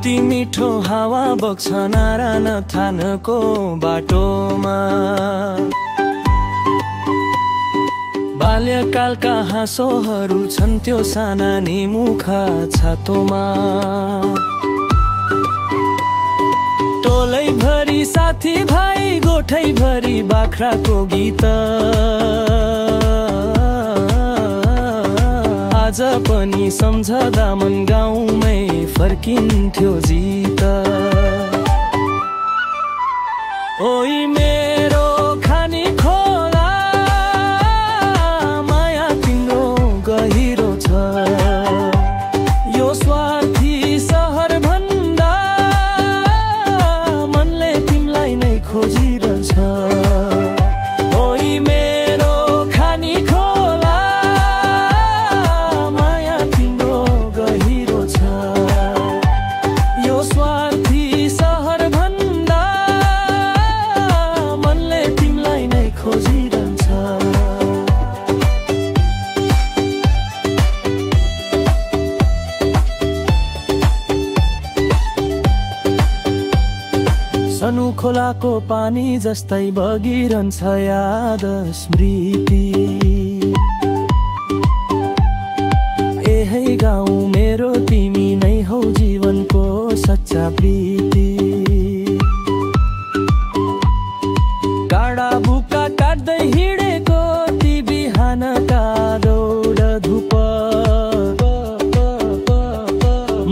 कति मिठो हावा बग्छ नारायण थानको बाटोमा। बाल्यकालका हाँसोहरू छन् त्यो सानानी मुख छातोमा। टोलैभरि साथी भाइ गोठैभरि बाख्राको गीत, आज पनि सम्झदा मन गाउँमै फर्किन्थ्यो जित। ओइ मेरो खानी खोला माया तिम्रो गहिरो छ, यो स्वार्थी सहर भन्दा मनले तिमीलाई नै खोजिरहन्छ। ओइ मेरो खानी खोला माया तिम्रो गहिरो छ, यो स्वार्थी सहर भन्दा मनले तिमीलाई नै खोजिरहन्छ। सनु खोलाको पानी जस्तै बगिरहन्छ याद स्मृति। एहै गाउँ मेरो तिमी नै हौ जीवनको सच्चा प्रीति। काँडा बुका काट्दै हिँडेको ती बिहानका दौड धुप,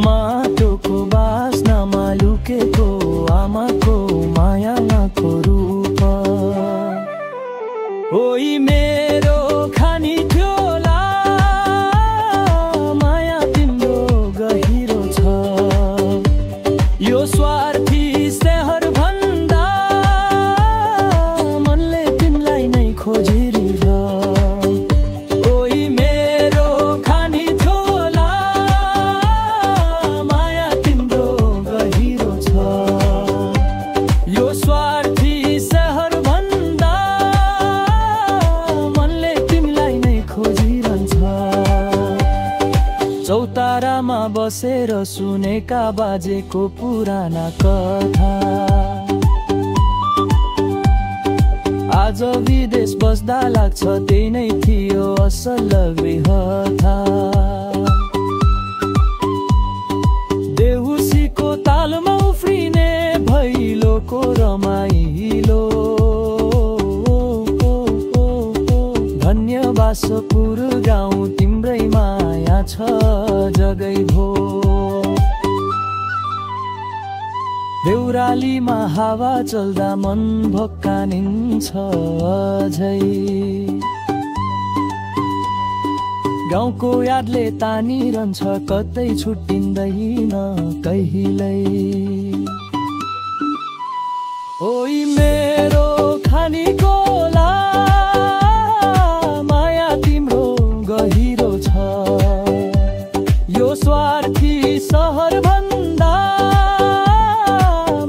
माटोको बास्नामा लुकेको आमाको मायाको रूप। ओइ मेरो खानी ठ्योला माया तिम्रो गहिरो छ, यो स्वार्थी सहर भन्दा मनले तिमीलाई नै खोजिरह। ओइ मेरो खानी ठ्योला माया तिम्रो गहिरो छ, यो स्वार्थी सहर भन्दा मनले तिमीलाई नै खोजिरहन्छ। चौतारामा बसेर सुनेका बाजेको पुराना कथा, आज विदेश बस्दा लाग्छ त्यही नै थियो असल गृहथा। देउसीको तालमा उफ्रिने भैलोको रमाइलो, धन्यवासपुर गाउँ तिम्रै माया छ जगै भो। देउरालीमा हावा चल्दा मन भक्कानिन्छ अझै, गाउँको यादले तानिरहन्छ कतै छुट्टिँदैन कहिल्यै। ओइ मेरो खानी खोला माया तिम्रो गहिरो छ, यो स्वार्थी सहर भन्दा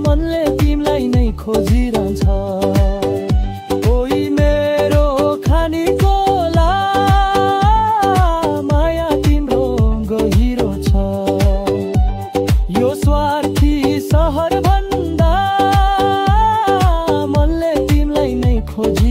मनले तिमीलाई नै खोजिरहन्छ। ओइ मेरो खानी खोला माया तिम्रो गहिरो छ, यो स्वार्थी सहर भन्दा मनले तिमीलाई नै खोजि